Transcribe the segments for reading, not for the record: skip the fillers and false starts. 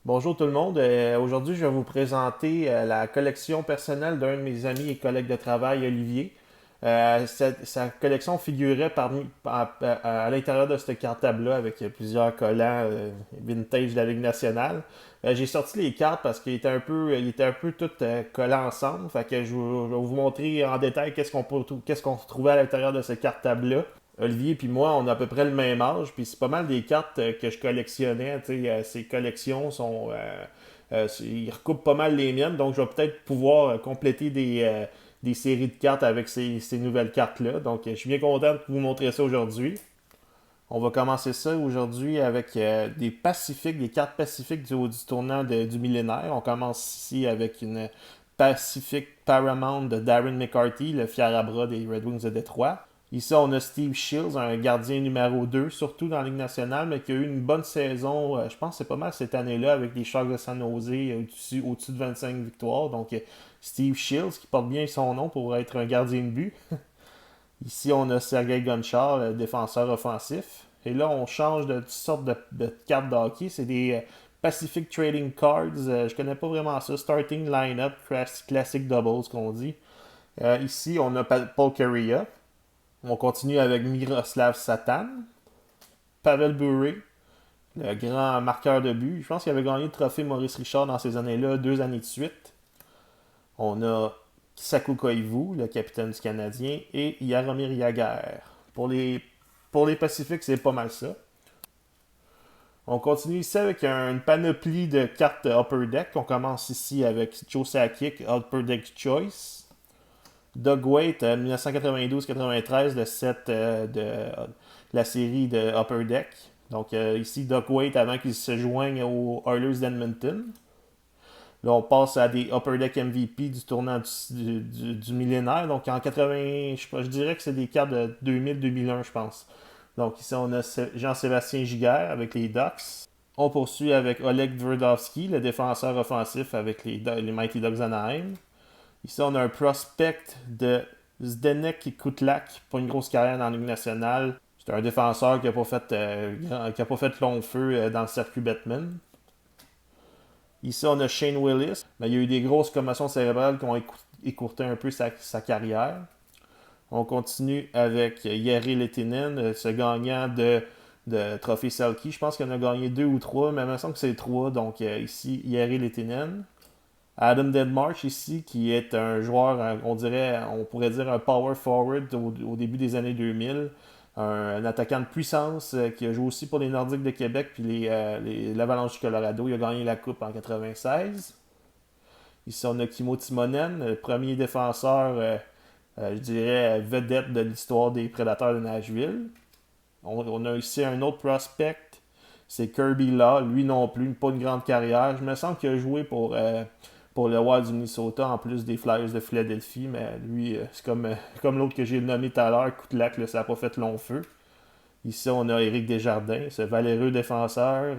Bonjour tout le monde. Aujourd'hui, je vais vous présenter la collection personnelle d'un de mes amis et collègues de travail, Olivier. Sa collection figurait à l'intérieur de cette cartable-là avec plusieurs collants vintage de la Ligue nationale. J'ai sorti les cartes parce qu'il était un peu tout collés ensemble. Fait que je vais vous montrer en détail qu'est-ce qu'on trouvait à l'intérieur de cette cartable-là. Olivier puis moi, on a à peu près le même âge, puis c'est pas mal des cartes que je collectionnais. Ces collections ils recoupent pas mal les miennes, donc je vais peut-être pouvoir compléter des séries de cartes avec ces nouvelles cartes-là. Donc je suis bien content de vous montrer ça aujourd'hui. On va commencer ça aujourd'hui avec des cartes pacifiques du tournant du millénaire. On commence ici avec une Pacific Paramount de Darren McCarthy, le fier à bras des Red Wings de Détroit. Ici, on a Steve Shields, un gardien numéro 2, surtout dans la Ligue nationale, mais qui a eu une bonne saison, je pense que c'est pas mal cette année-là, avec les Sharks de San Jose au-dessus de 25 victoires. Donc, Steve Shields, qui porte bien son nom pour être un gardien de but. Ici, on a Sergei Gonchar, le défenseur offensif. Et là, on change de toutes sortes de cartes de hockey. C'est des Pacific Trading Cards. Je connais pas vraiment ça. Starting Lineup, Classic Doubles, qu'on dit. Ici, on a Paul Kariya. On continue avec Miroslav Satan. Pavel Bure, le grand marqueur de but. Je pense qu'il avait gagné le trophée Maurice Richard dans ces années-là, 2 années de suite. On a Saku Koivu, le capitaine du Canadien, et Jaromir Jagr. Pour les, pour les Pacifiques, c'est pas mal ça. On continue ici avec une panoplie de cartes Upper Deck. On commence ici avec Joe Sakic, Upper Deck Choice. Doug Waite, 1992-93, le set de la série de Upper Deck. Donc ici, Doug Waite avant qu'il se joigne aux Oilers d'Edmonton. Là, on passe à des Upper Deck MVP du tournant du millénaire. Donc, en 80, je dirais que c'est des cartes de 2000-2001, je pense. Donc, ici, on a Jean-Sébastien Giguère avec les Ducks. On poursuit avec Oleg Tverdovski, le défenseur offensif avec les Mighty Ducks Anaheim. Ici, on a un prospect de Zdenek Kutlak pour une grosse carrière dans la Ligue nationale. C'est un défenseur qui a pas fait long feu dans le circuit Batman. Ici, on a Shane Willis. Ben, il y a eu des grosses commotions cérébrales qui ont écourté un peu sa carrière. On continue avec Jari Lehtinen, ce gagnant de Trophée Selkie. Je pense qu'il en a gagné 2 ou 3, mais il me semble que c'est 3. Donc ici, Jari Lehtinen. Adam Deadmarch ici, qui est un joueur, on pourrait dire un power forward au début des années 2000. Un attaquant de puissance qui a joué aussi pour les Nordiques de Québec puis l'Avalanche du Colorado. Il a gagné la Coupe en 96. Ici, on a Kimmo Timonen, le premier défenseur, je dirais, vedette de l'histoire des Prédateurs de Nashville. On a ici un autre prospect, c'est Kirby Law. Lui non plus, pas une grande carrière. Je me sens qu'il a joué pour le Wild du Minnesota en plus des Flyers de Philadelphie, mais lui, c'est comme l'autre que j'ai nommé tout à l'heure, Coutellac, là, ça n'a pas fait long feu. Ici, on a Éric Desjardins, ce valeureux défenseur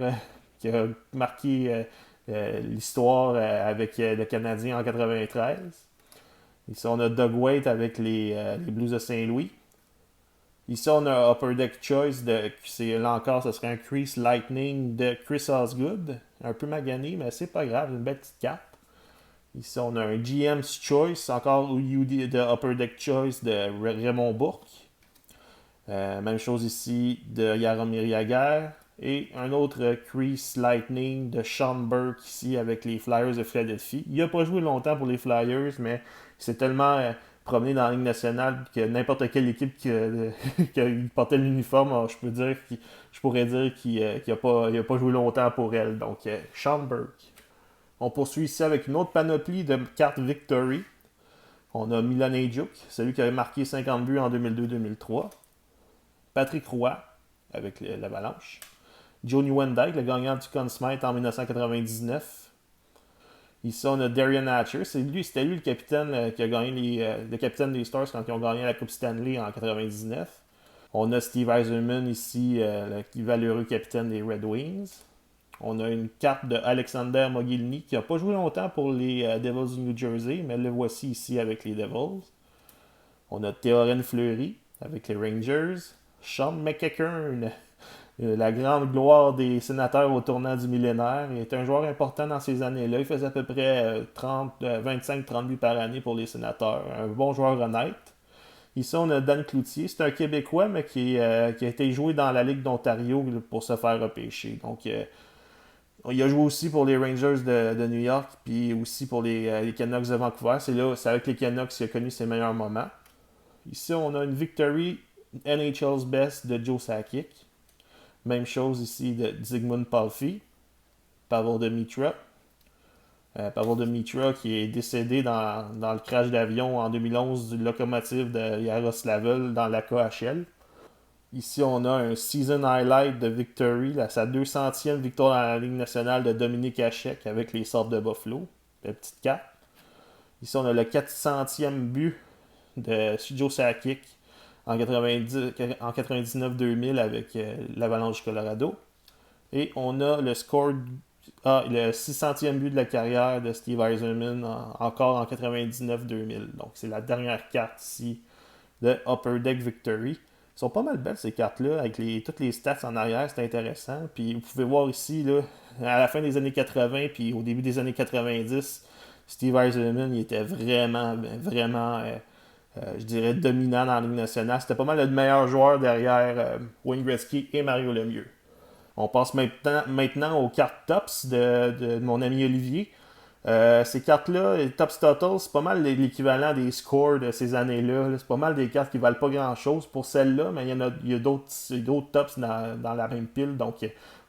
qui a marqué l'histoire avec le Canadien en 93. Ici, on a Doug Waite avec les Blues de Saint-Louis. Ici, on a un Upper Deck Choice là encore, ce serait un Crease Lightning de Chris Osgood. Un peu magané, mais c'est pas grave, une belle petite carte. Ici, on a un GM's Choice, encore UD de Upper Deck Choice de Raymond Bourque. Même chose ici de Jaromir Jagr. Et un autre Crease Lightning de Sean Burke ici avec les Flyers de Philadelphie. Il n'a pas joué longtemps pour les Flyers, mais il s'est tellement promené dans la Ligue nationale que n'importe quelle équipe qui portait l'uniforme, je pourrais dire qu'il n'a pas joué longtemps pour elle. Donc, Sean Burke. On poursuit ici avec une autre panoplie de cartes Victory. On a Milan Ejuk, celui qui avait marqué 50 buts en 2002-2003. Patrick Roy, avec l'Avalanche. Johnny Wendyke, le gagnant du Conn Smythe en 1999. Ici, on a Darian Hatcher. C'était lui le capitaine qui a gagné le capitaine des Stars quand ils ont gagné la Coupe Stanley en 99. On a Steve Eiserman ici, le valeureux capitaine des Red Wings. On a une carte de Alexander Mogilny qui n'a pas joué longtemps pour les Devils du New Jersey, mais le voici ici avec les Devils. On a Théorène Fleury avec les Rangers. Sean McEachern, la grande gloire des sénateurs au tournant du millénaire. Il était un joueur important dans ces années-là. Il faisait à peu près 25-30 buts par année pour les sénateurs. Un bon joueur honnête. Ici, on a Dan Cloutier. C'est un Québécois, mais qui a été joué dans la Ligue d'Ontario pour se faire repêcher. Donc, il a joué aussi pour les Rangers de New York, puis aussi pour les Canucks de Vancouver. C'est avec les Canucks qu'il a connu ses meilleurs moments. Ici, on a une victory NHL's Best de Joe Sakic. Même chose ici de Zygmunt Palffy, Pavel Demitra. Pavel Demitra qui est décédé dans le crash d'avion en 2011 du locomotive de Yaroslavl dans la KHL. Ici, on a un season highlight de Victory, sa 200e victoire dans la Ligue nationale de Dominique Hachek avec les Sabres de Buffalo, la petite 4. Ici, on a le 400e but de Joe Sakic en 99-2000 avec l'Avalanche du Colorado. Et on a le 600e but de la carrière de Steve Yzerman encore en 99-2000. Donc, c'est la dernière carte ici de Upper Deck Victory. Ils sont pas mal belles ces cartes-là, avec toutes les stats en arrière, c'est intéressant. Puis vous pouvez voir ici, là, à la fin des années 80 puis au début des années 90, Steve Yzerman, il était vraiment, je dirais, dominant dans la Ligue nationale. C'était pas mal le meilleur joueur derrière Wayne Gretzky et Mario Lemieux. On passe maintenant aux cartes tops de mon ami Olivier. Ces cartes-là, les Tops Total, c'est pas mal l'équivalent des scores de ces années-là. C'est pas mal des cartes qui valent pas grand-chose pour celles-là, mais il y a d'autres tops dans la même pile. Donc,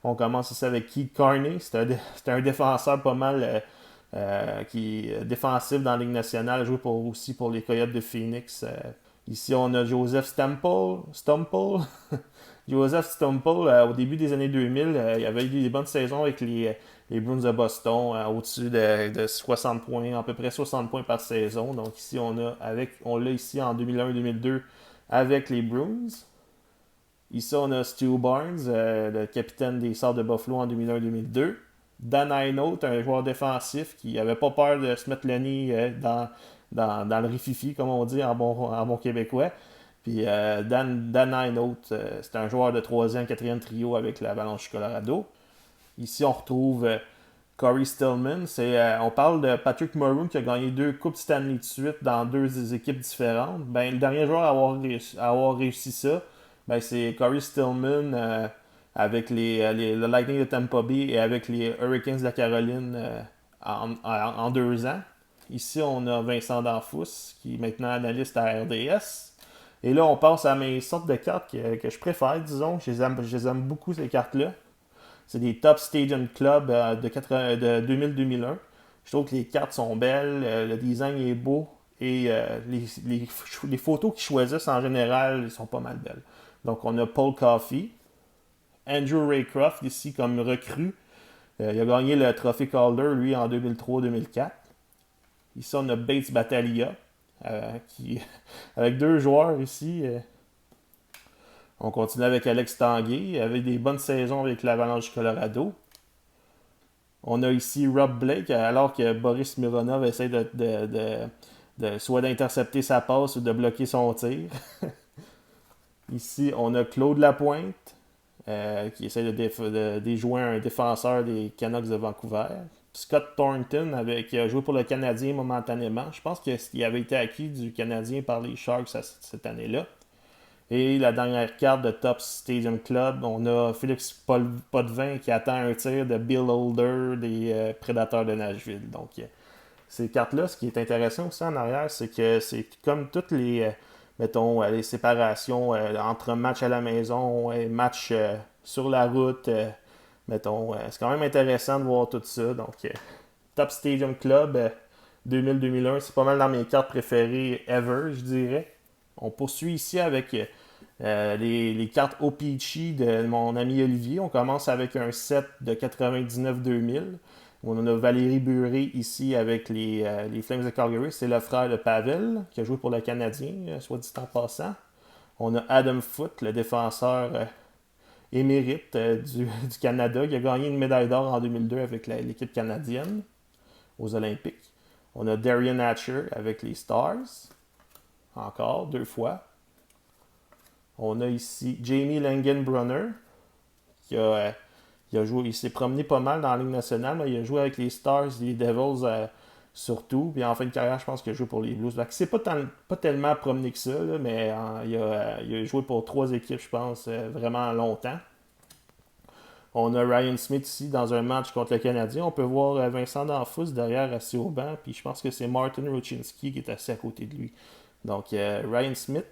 on commence ici avec Keith Carney. C'est un défenseur pas mal qui est défensif dans la Ligue nationale, joué aussi pour les Coyotes de Phoenix. Ici, on a Joseph Stumple. Joseph Stumple, au début des années 2000, il avait eu des bonnes saisons avec les Bruins de Boston, au-dessus de 60 points, à peu près 60 points par saison. Donc ici, on l'a ici en 2001-2002 avec les Bruins. Ici, on a Stu Barnes, le capitaine des Sabres de Buffalo en 2001-2002. Dan Hinault, un joueur défensif qui n'avait pas peur de se mettre le nez dans le rififi, comme on dit en bon québécois. Puis Dan Hinault, c'est un joueur de 3e, 4e trio avec l'Avalanche du Colorado. Ici, on retrouve Corey Stillman. On parle de Patrick Maroon qui a gagné 2 Coupes Stanley de suite dans 2 équipes différentes. Le dernier joueur à avoir réussi ça, c'est Corey Stillman avec le Lightning de Tampa Bay et avec les Hurricanes de la Caroline en 2 ans. Ici, on a Vincent Danfous qui est maintenant analyste à RDS. Et là, on passe à mes sortes de cartes que je préfère, disons. Je les aime beaucoup, ces cartes-là. C'est des Top Stadium Club de 2000-2001. Je trouve que les cartes sont belles, le design est beau et les photos qu'ils choisissent en général sont pas mal belles. Donc, on a Paul Coffey, Andrew Raycroft ici comme recrue. Il a gagné le trophée Calder, lui, en 2003-2004. Ici, on a Bates Battaglia, avec 2 joueurs ici. On continue avec Alex Tanguay, avec des bonnes saisons avec l'Avalanche du Colorado. On a ici Rob Blake, alors que Boris Mironov essaie soit d'intercepter sa passe ou de bloquer son tir. Ici, on a Claude Lapointe, qui essaie de déjouer un défenseur des Canucks de Vancouver. Scott Thornton, qui a joué pour le Canadien momentanément. Je pense qu'il avait été acquis du Canadien par les Sharks cette année-là. Et la dernière carte de Top Stadium Club, on a Félix Potvin qui attend un tir de Bill Holder des Prédateurs de Nashville. Donc, ces cartes-là, ce qui est intéressant aussi en arrière, c'est que c'est comme toutes mettons, les séparations entre matchs à la maison et matchs sur la route. Mettons, c'est quand même intéressant de voir tout ça. Donc, Top Stadium Club 2000-2001, c'est pas mal dans mes cartes préférées ever, je dirais. On poursuit ici avec les cartes OPC de mon ami Olivier. On commence avec un set de 99-2000. On a Valérie Buré ici avec les Flames de Calgary. C'est le frère de Pavel qui a joué pour le Canadien, soit dit en passant. On a Adam Foote, le défenseur émérite du Canada, qui a gagné une médaille d'or en 2002 avec l'équipe canadienne aux Olympiques. On a Darian Hatcher avec les Stars. Encore, 2 fois. On a ici Jamie Langenbrunner, il s'est promené pas mal dans la Ligue nationale, mais il a joué avec les Stars, les Devils surtout. Puis en fin de carrière, je pense qu'il a joué pour les Blues. Donc, c'est pas tellement promené que ça, là, mais il a joué pour 3 équipes, je pense, vraiment longtemps. On a Ryan Smith ici dans un match contre le Canadien. On peut voir Vincent D'Anfous derrière assis au banc. Puis je pense que c'est Martin Ruchinski qui est assis à côté de lui. Donc Ryan Smith.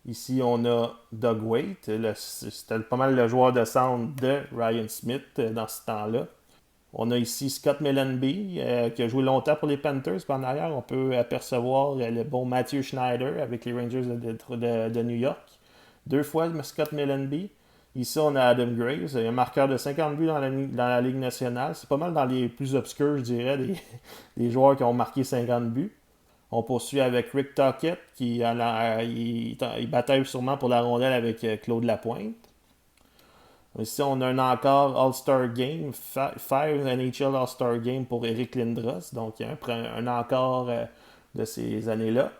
Ici, on a Doug Waite. C'était pas mal le joueur de centre de Ryan Smith dans ce temps-là. On a ici Scott Mellanby, qui a joué longtemps pour les Panthers. Puis en arrière, on peut apercevoir le bon Matthew Schneider avec les Rangers de New York. 2 fois Scott Mellanby. Ici, on a Adam Graves, un marqueur de 50 buts dans la Ligue nationale. C'est pas mal dans les plus obscurs, je dirais, des joueurs qui ont marqué 50 buts. On poursuit avec Rick Tocchet, il bataille sûrement pour la rondelle avec Claude Lapointe. Ici, on a un encore All-Star Game, 5 NHL All-Star Game pour Eric Lindros. Donc, il y a un encore de ces années-là.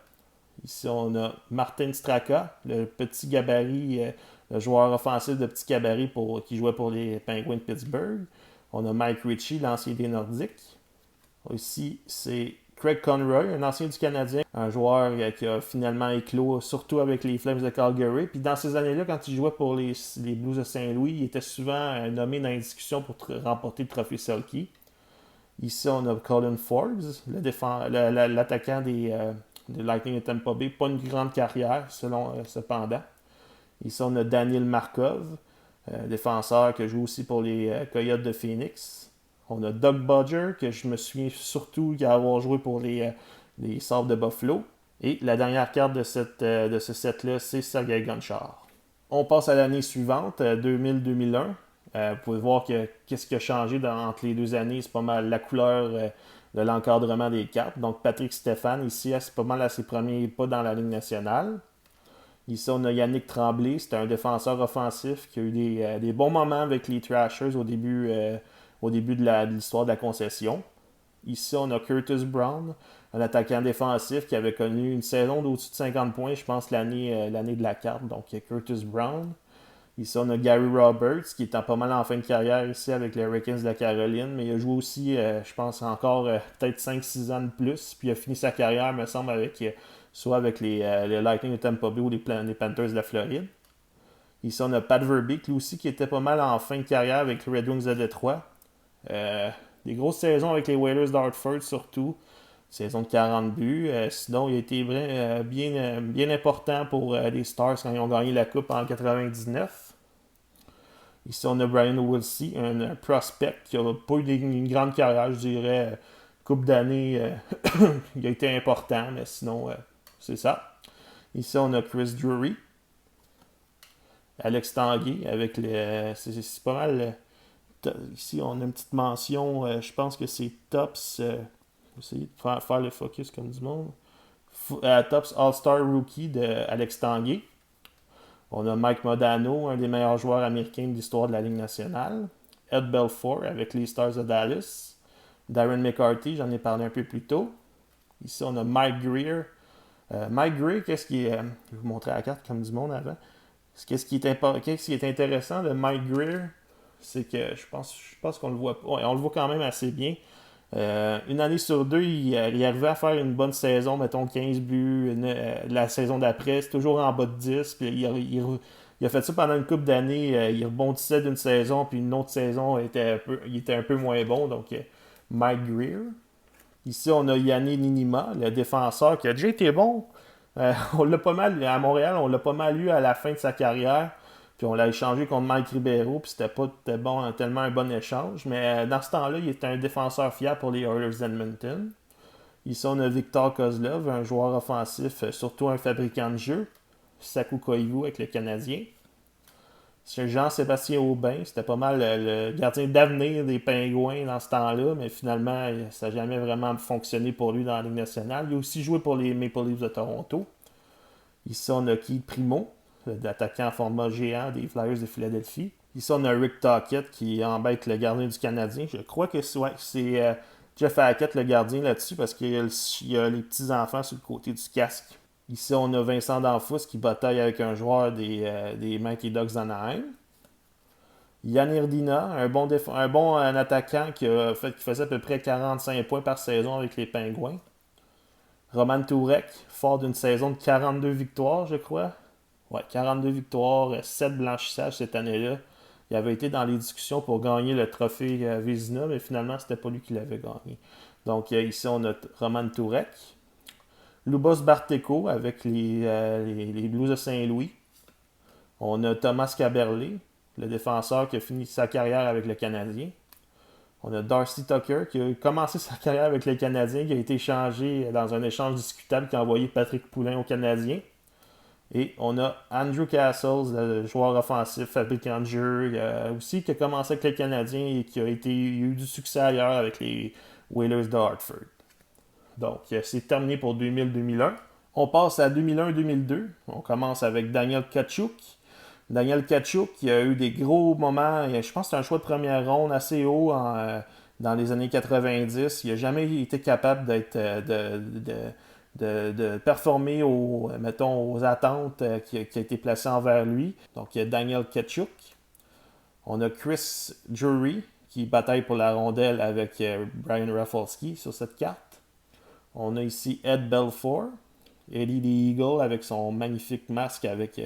Ici, on a Martin Straka, le petit gabarit, le joueur offensif de petit gabarit qui jouait pour les Penguins de Pittsburgh. On a Mike Ritchie, l'ancien des Nordiques. Ici, c'est Craig Conroy, un ancien du Canadien, un joueur qui a finalement éclos, surtout avec les Flames de Calgary. Puis dans ces années-là, quand il jouait pour les Blues de Saint-Louis, il était souvent nommé dans les discussions pour remporter le trophée Selke. Ici, on a Colin Forbes, l'attaquant des Lightning de Tampa Bay. Pas une grande carrière, cependant. Ici, on a Daniel Markov, défenseur qui joue aussi pour les Coyotes de Phoenix. On a Doug Bodger, que je me souviens surtout d'avoir joué pour les Sabres de Buffalo. Et la dernière carte de ce set-là, c'est Sergei Gonchar. On passe à l'année suivante, 2000-2001. Vous pouvez voir qu'est-ce qui a changé entre les 2 années. C'est pas mal la couleur de l'encadrement des cartes. Donc Patrick Stéphane, ici, c'est pas mal à ses premiers pas dans la Ligue nationale. Ici, on a Yannick Tremblay. C'était un défenseur offensif qui a eu des bons moments avec les Thrashers au début de l'histoire de la concession. Ici, on a Curtis Brown, un attaquant défensif qui avait connu une saison d'au-dessus de 50 points, je pense, l'année de la carte. Donc, Curtis Brown. Ici, on a Gary Roberts, qui est pas mal en fin de carrière ici avec les Hurricanes de la Caroline, mais il a joué aussi, je pense, encore peut-être 5-6 ans de plus. Puis il a fini sa carrière, me semble, soit avec les Lightning de Tampa Bay ou les Panthers de la Floride. Ici, on a Pat Verbeek, lui aussi, qui était pas mal en fin de carrière avec les Red Wings de Détroit. Des grosses saisons avec les Whalers d'Hartford, surtout. Saison de 40 buts. Sinon, il a été bien important pour les Stars quand ils ont gagné la Coupe en 99. Ici, on a Brian Wilsey, un prospect qui n'a pas eu une grande carrière, je dirais. Coupe d'années, il a été important, mais sinon, c'est ça. Ici, on a Chris Drury. Alex Tanguay, avec c'est pas mal. Ici, on a une petite mention, je pense que c'est Tops. Je vais essayer de faire le focus comme du monde. Tops All-Star Rookie de Alex Tanguay. On a Mike Modano, un des meilleurs joueurs américains de l'histoire de la Ligue nationale. Ed Belfour avec les Stars de Dallas. Darren McCarthy, j'en ai parlé un peu plus tôt. Ici, on a Mike Greer. Mike Greer, qu'est-ce qui est. Je vais vous montrer la carte comme du monde avant. Qu'est-ce qui est intéressant de Mike Greer, c'est que je pense qu'on le voit pas. Ouais, on le voit quand même assez bien. Une année sur 2, il arrivait à faire une bonne saison, mettons 15 buts. La saison d'après, c'est toujours en bas de 10. Puis il a fait ça pendant une couple d'années. Il rebondissait d'une saison, puis une autre saison, il était un peu moins bon. Donc, Mike Greer. Ici, on a Yanni Ninima, le défenseur, qui a déjà été bon. On l'a pas mal, à Montréal, on l'a pas mal eu à la fin de sa carrière. Puis on l'a échangé contre Mike Ribeiro, puis c'était pas tellement un bon échange. Mais dans ce temps-là, il était un défenseur fiable pour les Oilers d'Edmonton. Ici, on a Victor Kozlov, un joueur offensif, surtout un fabricant de jeu. Saku Koivu avec le Canadien. C'est Jean-Sébastien Aubin, c'était pas mal le gardien d'avenir des Pingouins dans ce temps-là, mais finalement, ça n'a jamais vraiment fonctionné pour lui dans la Ligue nationale. Il a aussi joué pour les Maple Leafs de Toronto. Ici, on a Keith Primo, l'attaquant en format géant des Flyers de Philadelphie. Ici, on a Rick Tocchet qui embête le gardien du Canadien. Je crois que c'est Jeff Hackett le gardien là-dessus parce qu'il y a les petits-enfants sur le côté du casque. Ici, on a Vincent D'Anfous qui bataille avec un joueur des Mighty Ducks d'Anaheim. Yann Irdina, un bon attaquant qui faisait à peu près 45 points par saison avec les Pingouins. Roman Tourek, fort d'une saison de 42 victoires, je crois. Ouais, 42 victoires, 7 blanchissages cette année-là. Il avait été dans les discussions pour gagner le trophée Vézina, mais finalement, c'était pas lui qui l'avait gagné. Donc ici, on a Roman Tourek. Lubos Barteco avec les Blues de Saint-Louis. On a Thomas Caberlet, le défenseur qui a fini sa carrière avec le Canadien. On a Darcy Tucker qui a commencé sa carrière avec le Canadien, qui a été échangé dans un échange discutable qui a envoyé Patrick Poulin au Canadien. Et on a Andrew Castles, le joueur offensif, fabricant de jeu, aussi qui a commencé avec le Canadien et qui a eu du succès ailleurs avec les Whalers de Hartford. Donc, c'est terminé pour 2000-2001. On passe à 2001-2002. On commence avec Daniel Tkachuk. Daniel Tkachuk qui a eu des gros moments. Je pense que c'est un choix de première ronde assez haut dans les années 90. Il n'a jamais été capable de performer aux attentes qui a été placées envers lui. Donc, il y a Daniel Tkachuk. On a Chris Drury qui bataille pour la rondelle avec Brian Rafalski sur cette carte. On a ici Ed Belfour, Eddie the Eagle avec son magnifique masque avec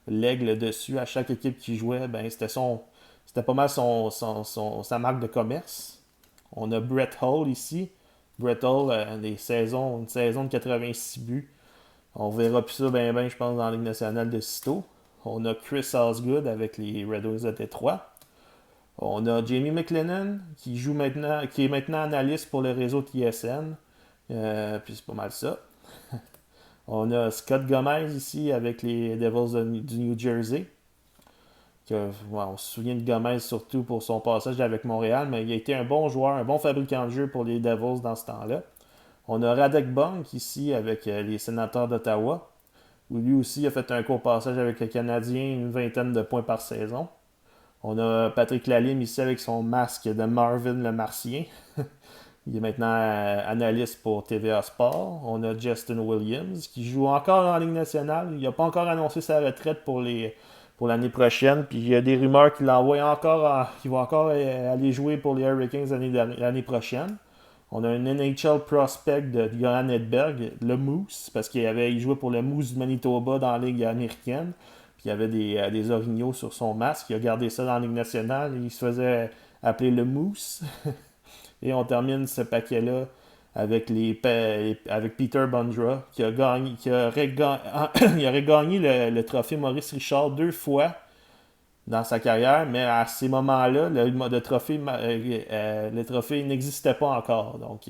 l'aigle dessus. À chaque équipe qui jouait, c'était pas mal sa marque de commerce. On a Brett Hull ici. Brett Hull, une saison de 86 buts. On verra plus ça je pense, dans la Ligue nationale de sitôt. On a Chris Osgood avec les Red Wings de Détroit. On a Jamie McLennan qui est maintenant analyste pour le réseau TSN. Puis c'est pas mal ça. On a Scott Gomez ici avec les Devils du New Jersey. On se souvient de Gomez surtout pour son passage avec Montréal, mais il a été un bon joueur, un bon fabricant de jeu pour les Devils dans ce temps-là. On a Radek Bunk ici avec les Sénateurs d'Ottawa, où lui aussi a fait un court passage avec le Canadien, une vingtaine de points par saison. On a Patrick Lalime ici avec son masque de Marvin le Martien. Il est maintenant analyste pour TVA Sport. On a Justin Williams qui joue encore en Ligue nationale. Il n'a pas encore annoncé sa retraite pour l'année prochaine. Puis il y a des rumeurs qu'il va encore aller jouer pour les Hurricanes l'année prochaine. On a un NHL prospect de Johan Edberg, le Moose, parce il jouait pour le Moose du Manitoba dans la Ligue américaine. Puis il y avait des orignaux sur son masque. Il a gardé ça dans la Ligue nationale. Il se faisait appeler le Moose. Et on termine ce paquet-là avec Peter Bondra, qui aurait gagné le trophée Maurice Richard 2 fois dans sa carrière, mais à ces moments-là, le trophée n'existait pas encore. Donc,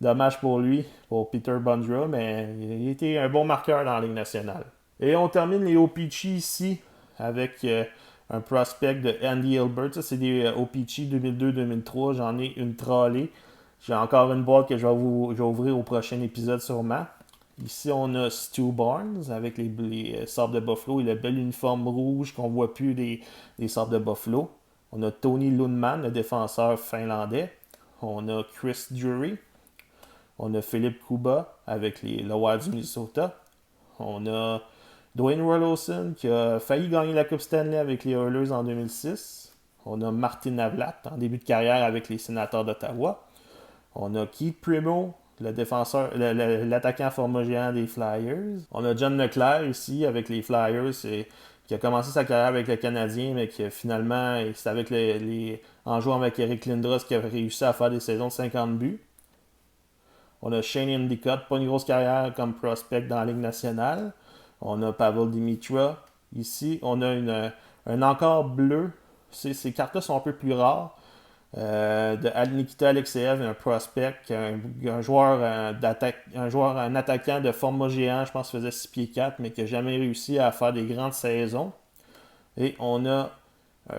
dommage pour lui, pour Peter Bondra, mais il était un bon marqueur dans la Ligue nationale. Et on termine les OPC ici avec un prospect de Andy Hilbert. Ça, c'est des OPC 2002-2003. J'en ai une trolley. J'ai encore une boîte que je vais ouvrir au prochain épisode sûrement. Ici, on a Stu Barnes avec les Sabres de Buffalo et le bel uniforme rouge qu'on voit plus des Sabres de Buffalo. On a Tony Lundman, le défenseur finlandais. On a Chris Drury. On a Philippe Kuba avec les Wild du Minnesota. On a Dwayne Roloson qui a failli gagner la Coupe Stanley avec les Oilers en 2006. On a Martin Navlat en début de carrière avec les Sénateurs d'Ottawa. On a Keith Primeau, l'attaquant format géant des Flyers. On a John Leclerc ici avec les Flyers qui a commencé sa carrière avec le Canadien, mais qui finalement, c'est en jouant avec Eric Lindros qui a réussi à faire des saisons de 50 buts. On a Shane Endicott, pas une grosse carrière comme prospect dans la Ligue nationale. On a Pavel Dimitra. Ici, on a un encart bleu. Ces cartes-là sont un peu plus rares. De Nikita Alexeyev, un prospect, un joueur un attaquant de format géant, je pense qu'il faisait 6 pieds 4, mais qui n'a jamais réussi à faire des grandes saisons. Et on a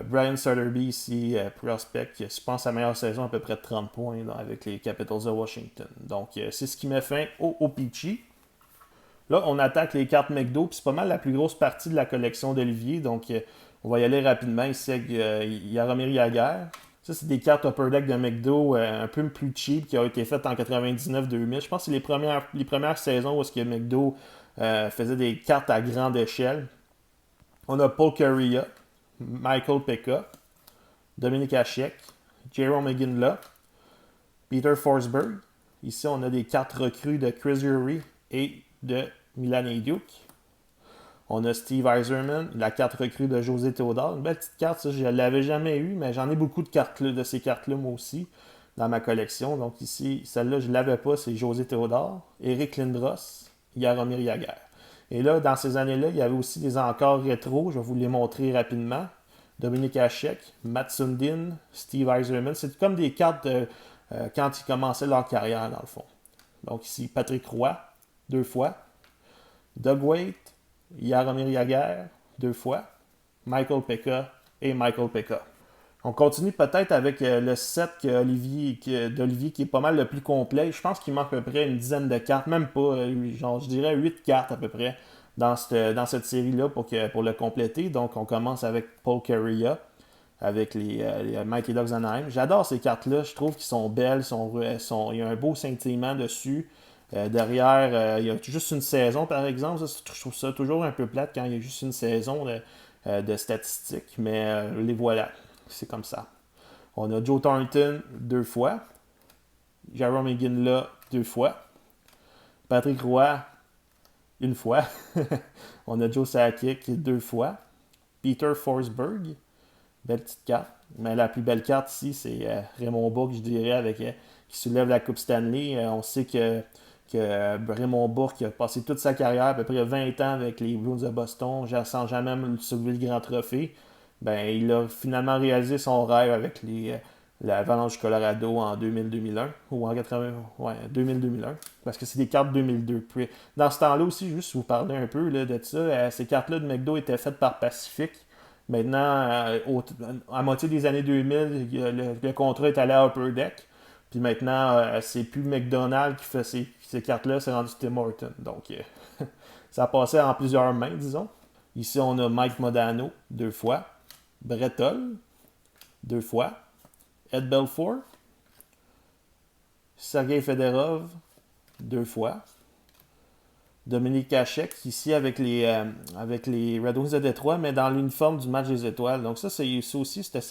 Brian Sutterby ici, prospect, qui je pense sa meilleure saison à peu près de 30 points avec les Capitals de Washington. Donc c'est ce qui met fin au Peachy. Là, on attaque les cartes McDo, puis c'est pas mal la plus grosse partie de la collection d'Olivier. Donc on va y aller rapidement ici avec Jaromir Jagr. Ça, c'est des cartes Upper Deck de McDo un peu plus cheap qui ont été faites en 99-2000. Je pense que c'est les premières saisons où McDo faisait des cartes à grande échelle. On a Paul Kariya, Michael Pekka, Dominic Hasek, Jerome McGinley, Peter Forsberg. Ici, on a des cartes recrues de Chris Drury et de Milan Heiduc. On a Steve Yzerman, la carte recrue de José Théodore. Une belle petite carte, ça, je ne l'avais jamais eue, mais j'en ai beaucoup de ces cartes-là, moi aussi, dans ma collection. Donc ici, celle-là, je ne l'avais pas, c'est José Théodore, Eric Lindros, Jaromir Jagr. Et là, dans ces années-là, il y avait aussi des encores rétro, je vais vous les montrer rapidement. Dominic Hasek, Matt Sundin, Steve Yzerman. C'est comme des cartes quand ils commençaient leur carrière, dans le fond. Donc ici, Patrick Roy, 2 fois. Doug Weight, Jaromir Jagr, 2 fois. Michael Pekka et Michael Pekka. On continue peut-être avec le set d'Olivier qui est pas mal le plus complet. Je pense qu'il manque à peu près une dizaine de cartes, même pas, genre je dirais 8 cartes à peu près dans cette série-là pour le compléter. Donc on commence avec Paul Kariya, avec les Mighty Ducks Anaheim. J'adore ces cartes-là, je trouve qu'ils sont belles, il y a un beau scintillement dessus. Derrière, il y a juste une saison, par exemple. Ça, je trouve ça toujours un peu plate quand il y a juste une saison de statistiques, mais les voilà. C'est comme ça. On a Joe Thornton 2 fois. Jarome Iginla 2 fois. Patrick Roy 1 fois. On a Joe Sakic 2 fois. Peter Forsberg. Belle petite carte. Mais la plus belle carte ici, c'est Raymond Bourque, je dirais, qui soulève la Coupe Stanley. On sait que Raymond Bourque a passé toute sa carrière, à peu près 20 ans avec les Blues de Boston, sans jamais soulever le grand trophée. Ben, il a finalement réalisé son rêve avec l'Avalanche Colorado en 2000-2001, ou en 2000-2001, parce que c'est des cartes 2002. Puis, dans ce temps-là aussi, juste vous parler un peu là, de ça, ces cartes-là de McDo étaient faites par Pacific. Maintenant, à moitié des années 2000, le contrat est allé à Upper Deck. Puis maintenant, c'est plus McDonald's qui fait ces cartes-là, c'est rendu Tim Horton. Donc, ça passait en plusieurs mains, disons. Ici, on a Mike Modano, 2 fois. Brett Hull, 2 fois. Ed Belfour. Sergei Fedorov, 2 fois. Dominic Hasek, ici avec les Red Wings de Détroit, mais dans l'uniforme du match des étoiles. Donc ça aussi, cette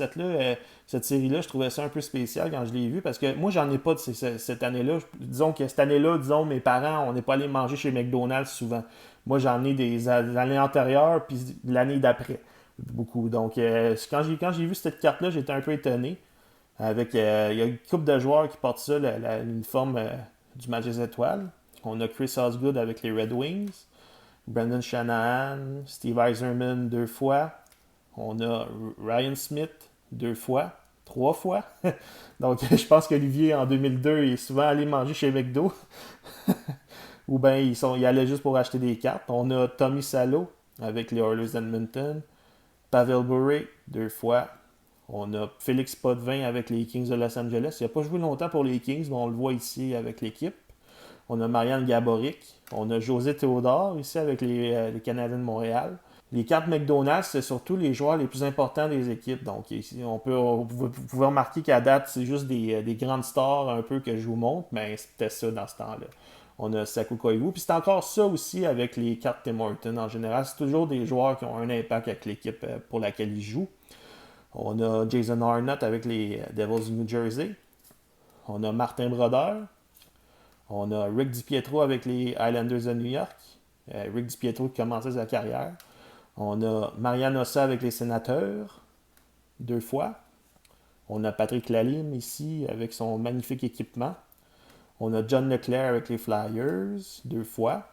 série-là, je trouvais ça un peu spécial quand je l'ai vu, parce que moi, j'en ai pas de cette année-là. Disons que cette année-là, mes parents, on n'est pas allé manger chez McDonald's souvent. Moi, j'en ai des années antérieures, puis l'année d'après, beaucoup. Donc, quand j'ai vu cette carte-là, j'étais un peu étonné. Il y a une couple de joueurs qui portent ça, l'uniforme du match des étoiles. On a Chris Osgood avec les Red Wings, Brendan Shanahan, Steve Yzerman 2 fois, on a Ryan Smith 2 fois, 3 fois. Donc je pense qu'Olivier en 2002 il est souvent allé manger chez McDo. Ou bien il allait juste pour acheter des cartes. On a Tommy Salo avec les Oilers d'Edmonton, Pavel Bure 2 fois. On a Félix Potvin avec les Kings de Los Angeles. Il n'a pas joué longtemps pour les Kings, mais on le voit ici avec l'équipe. On a Marianne Gaborik. On a José Théodore ici avec les Canadiens de Montréal. Les cartes McDonald's, c'est surtout les joueurs les plus importants des équipes. Donc ici, vous pouvez remarquer qu'à date, c'est juste des grandes stars un peu que je vous montre, mais c'était ça dans ce temps-là. On a Saku Koivu. Puis c'est encore ça aussi avec les cartes Tim Horton. En général, c'est toujours des joueurs qui ont un impact avec l'équipe pour laquelle ils jouent. On a Jason Arnott avec les Devils du New Jersey. On a Martin Brodeur. On a Rick DiPietro avec les Islanders de New York. Rick DiPietro qui commençait sa carrière. On a Marian Hossa avec les Sénateurs, 2 fois. On a Patrick Lalime ici avec son magnifique équipement. On a John Leclerc avec les Flyers, 2 fois.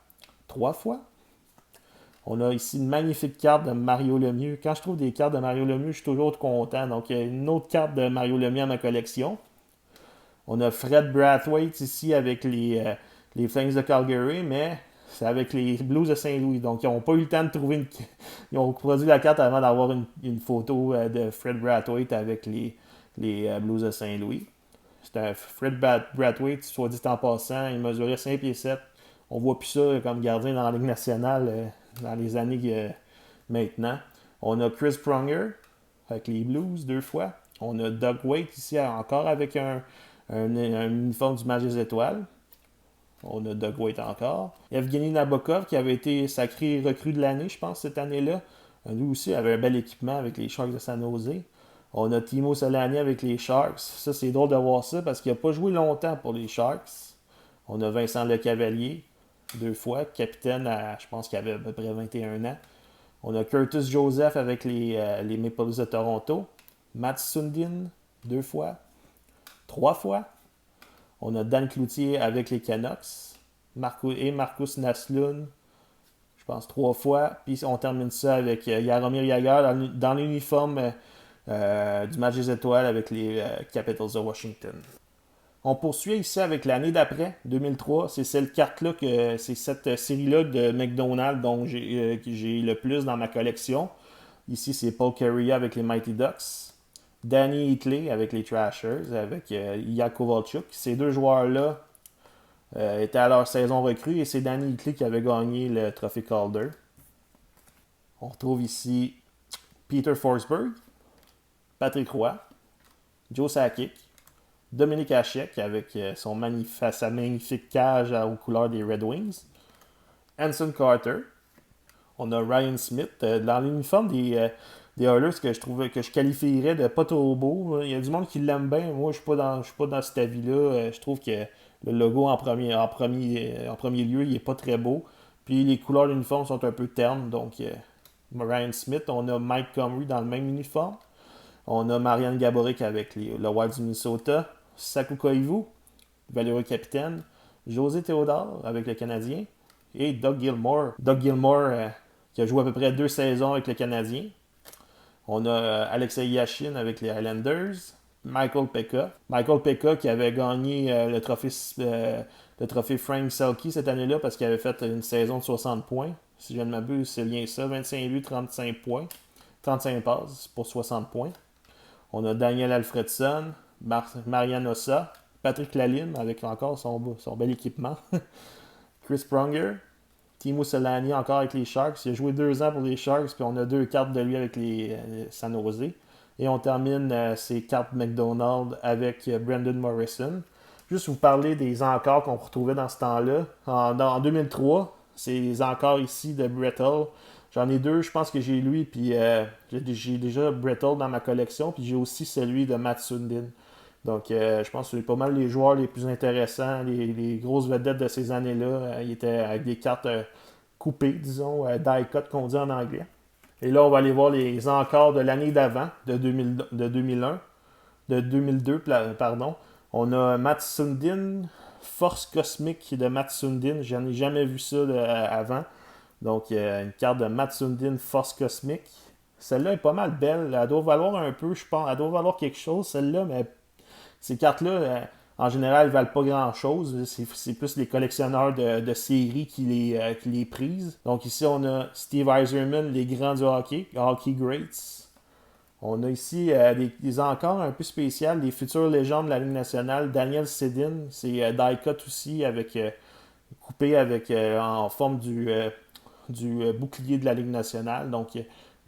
3 fois. On a ici une magnifique carte de Mario Lemieux. Quand je trouve des cartes de Mario Lemieux, je suis toujours content. Donc, il y a une autre carte de Mario Lemieux à ma collection. On a Fred Brathwaite ici avec les Flames de Calgary, mais c'est avec les Blues de Saint-Louis. Donc, ils n'ont pas eu le temps de trouver Ils ont produit la carte avant d'avoir une photo de Fred Brathwaite avec les Blues de Saint-Louis. C'était un Fred Brathwaite, soit dit en passant, il mesurait 5 pieds 7. On voit plus ça comme gardien dans la Ligue nationale dans les années maintenant. On a Chris Pronger avec les Blues 2 fois. On a Doug Weight ici encore avec un uniforme du match des étoiles. On a Doug Weight encore. Evgeny Nabokov qui avait été sacré recrue de l'année, je pense, cette année-là. Lui aussi avait un bel équipement avec les Sharks de San Jose. On a Timo Solani avec les Sharks. Ça, c'est drôle de voir ça parce qu'il n'a pas joué longtemps pour les Sharks. On a Vincent Lecavalier, 2 fois, capitaine je pense qu'il avait à peu près 21 ans. On a Curtis Joseph avec les Maple Leafs de Toronto. Matt Sundin, 2 fois. 3 fois. On a Dan Cloutier avec les Canucks. Marcus Naslund, je pense 3 fois. Puis on termine ça avec Jaromir Jagr dans l'uniforme du match des étoiles avec les Capitals de Washington. On poursuit ici avec l'année d'après, 2003. C'est c'est cette série-là de McDonald's dont j'ai le plus dans ma collection. Ici, c'est Paul Kariya avec les Mighty Ducks. Danny Heatley avec les Thrashers, avec Ilya Kovalchuk. Ces 2 joueurs-là étaient à leur saison recrue et c'est Danny Heatley qui avait gagné le trophée Calder. On retrouve ici Peter Forsberg, Patrick Roy, Joe Sakic, Dominique Hasek avec sa magnifique cage aux couleurs des Red Wings, Anson Carter. On a Ryan Smith dans l'uniforme des Oilers que je qualifierais de pas trop beau. Il y a du monde qui l'aime bien. Moi, je suis pas dans cet avis-là. Je trouve que le logo en premier lieu, il est pas très beau. Puis les couleurs de l'uniforme sont un peu ternes. Donc, Ryan Smith. On a Mike Comrie dans le même uniforme. On a Marianne Gaborik avec le Wild du Minnesota. Saku Koivu, valeureux capitaine. José Théodore avec le Canadien. Et Doug Gilmour. Qui a joué à peu près 2 saisons avec le Canadien. On a Alexei Yashin avec les Highlanders. Michael Pekka qui avait gagné le trophée Frank Selke cette année-là parce qu'il avait fait une saison de 60 points. Si je ne m'abuse, c'est bien ça. 25 buts, 35 points. 35 passes pour 60 points. On a Daniel Alfredson, Marian Hossa, Patrick Lalime avec encore son bel équipement. Chris Pronger, Timo Solani encore avec les Sharks. Il a joué 2 ans pour les Sharks, puis on a 2 cartes de lui avec les San Jose. Et on termine ces cartes McDonald's avec Brandon Morrison. Juste vous parler des encores qu'on retrouvait dans ce temps-là. En 2003, ces encores ici de Brettel. J'en ai 2, je pense que j'ai lui, puis j'ai déjà Brettel dans ma collection, puis j'ai aussi celui de Matt Sundin. Donc, je pense que c'est pas mal les joueurs les plus intéressants, les grosses vedettes de ces années-là. Ils étaient avec des cartes coupées, disons, die-cut qu'on dit en anglais. Et là, on va aller voir les encores de l'année d'avant, de 2002, pardon. On a Matt Sundin, Force Cosmique de Matt Sundin. J'en ai jamais vu ça avant. Donc, une carte de Matt Sundin, Force Cosmique. Celle-là est pas mal belle. Elle doit valoir un peu, je pense. Elle doit valoir quelque chose, celle-là, mais ces cartes-là, en général, ne valent pas grand-chose. C'est plus les collectionneurs de séries qui les prisent. Donc ici, on a Steve Yzerman, les grands du hockey greats. On a ici des encores un peu spéciales, des futures légendes de la Ligue nationale. Daniel Sedin, c'est die-cut aussi, coupé en forme du bouclier de la Ligue nationale. Donc,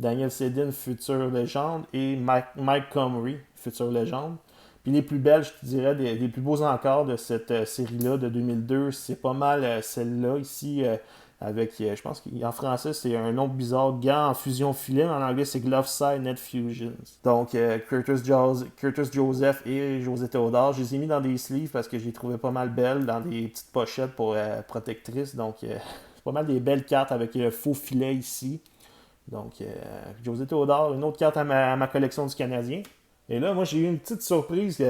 Daniel Sedin, future légende, et Mike Comrie, future légende. Puis les plus belles, je te dirais, des plus beaux encore de cette série-là de 2002, c'est pas mal celle-là ici, avec, je pense qu'en français, c'est un nom bizarre, Gants en fusion filet, en anglais, c'est Glove Side Net Fusions. Donc, Curtis Joseph et José Théodore, je les ai mis dans des sleeves parce que je les trouvais pas mal belles, dans des petites pochettes pour protectrices. Donc, c'est pas mal des belles cartes avec le faux filet ici. Donc, José Théodore, une autre carte à ma collection du Canadien. Et là, moi, j'ai eu une petite surprise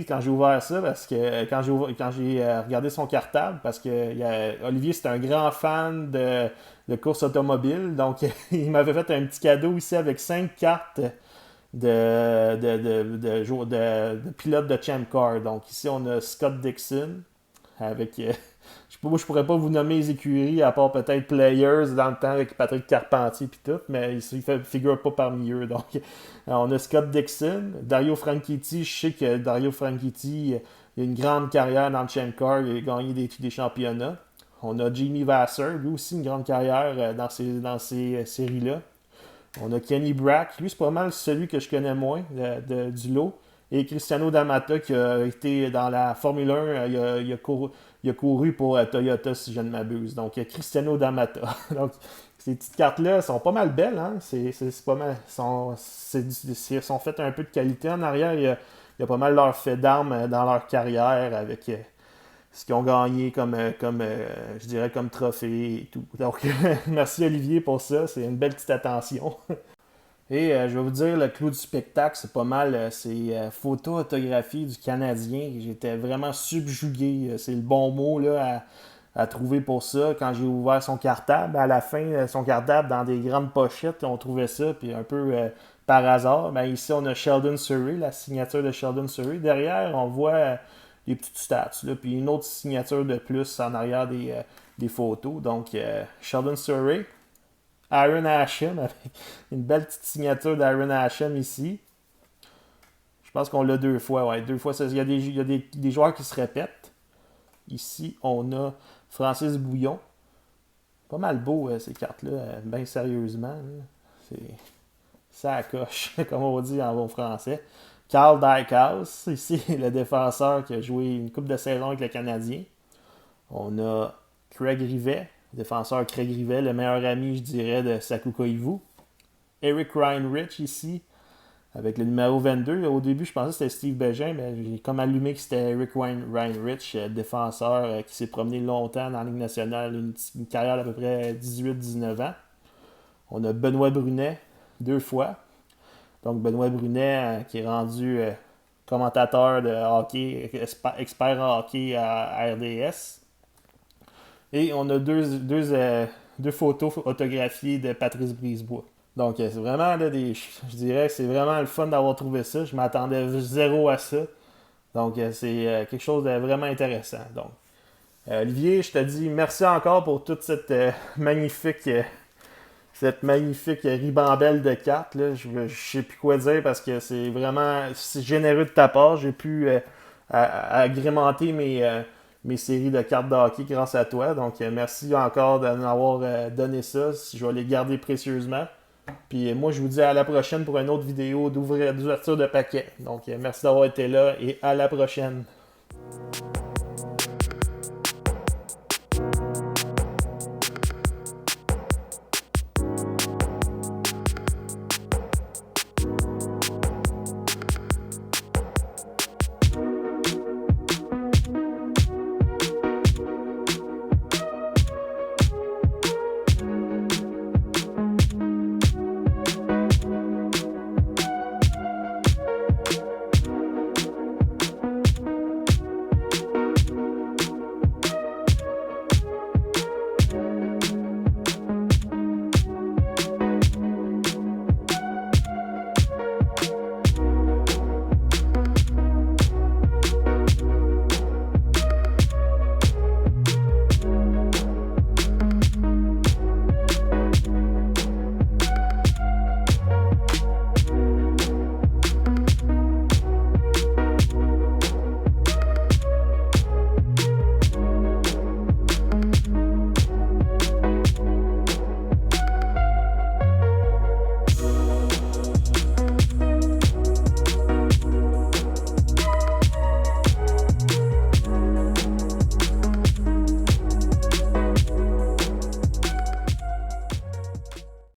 quand j'ai ouvert ça, parce que quand j'ai regardé son cartable, parce que Olivier, c'est un grand fan de course automobile, donc il m'avait fait un petit cadeau ici avec 5 cartes de pilotes de Champ Car. Donc ici, on a Scott Dixon, avec... je pourrais pas vous nommer les écuries, à part peut-être Players dans le temps avec Patrick Carpentier et tout, mais il figure pas parmi eux. Donc, on a Scott Dixon, Dario Franchitti. Je sais que Dario Franchitti il a une grande carrière dans le Champ Car, il a gagné des championnats. On a Jamie Vassar, lui aussi une grande carrière dans ces séries-là. On a Kenny Brack, lui c'est pas mal celui que je connais moins du lot. Et Cristiano D'Amata qui a été dans la Formule 1, il a couru pour Toyota si je ne m'abuse. Donc Cristiano D'Amata. Donc Ces petites cartes-là sont pas mal belles, hein? C'est pas mal. Sont faites un peu de qualité. En arrière, il y a pas mal leur fait d'armes dans leur carrière avec ce qu'ils ont gagné je dirais, comme trophée et tout. Donc, merci Olivier pour ça. C'est une belle petite attention. Et je vais vous dire, le clou du spectacle, c'est pas mal ces photos autographies du Canadien. J'étais vraiment subjugué. C'est le bon mot là, à trouver pour ça. Quand j'ai ouvert son cartable, à la fin, son cartable dans des grandes pochettes, on trouvait ça, puis un peu par hasard. Ben, ici, on a Sheldon Surrey, la signature de Sheldon Surrey. Derrière, on voit des petites stats, là, puis une autre signature de plus en arrière des photos. Donc, Sheldon Surrey. Aaron Asham, avec une belle petite signature d'Aaron Asham ici. Je pense qu'on l'a deux fois, ouais. Deux fois, il y a des joueurs qui se répètent. Ici, on a Francis Bouillon. Pas mal beau, ces cartes-là, bien sérieusement. Là. Ça coche, comme on dit en bon français. Carl Dykhouse, ici, le défenseur qui a joué une coupe de saison avec le Canadien. On a Craig Rivet, défenseur Craig Rivet, le meilleur ami, je dirais, de Saku Koivu. Eric Reinrich ici, avec le numéro 22. Au début, je pensais que c'était Steve Bégin, mais j'ai comme allumé que c'était Eric Reinrich, défenseur qui s'est promené longtemps dans la Ligue nationale, une carrière d'à peu près 18-19 ans. On a Benoît Brunet, deux fois. Donc Benoît Brunet, qui est rendu commentateur de hockey, expert en hockey à RDS. Et on a deux photos autographiées de Patrice Brisebois. Donc, c'est vraiment, là, je dirais, c'est vraiment le fun d'avoir trouvé ça. Je m'attendais zéro à ça. Donc, c'est quelque chose de vraiment intéressant. Donc, Olivier, je te dis merci encore pour toute cette magnifique ribambelle de cartes. Là. Je ne sais plus quoi dire parce que c'est généreux de ta part. J'ai pu agrémenter mes séries de cartes de hockey grâce à toi. Donc, merci encore de m'avoir donné ça. Je vais les garder précieusement. Puis moi, je vous dis à la prochaine pour une autre vidéo d'ouverture de paquet. Donc, merci d'avoir été là et à la prochaine.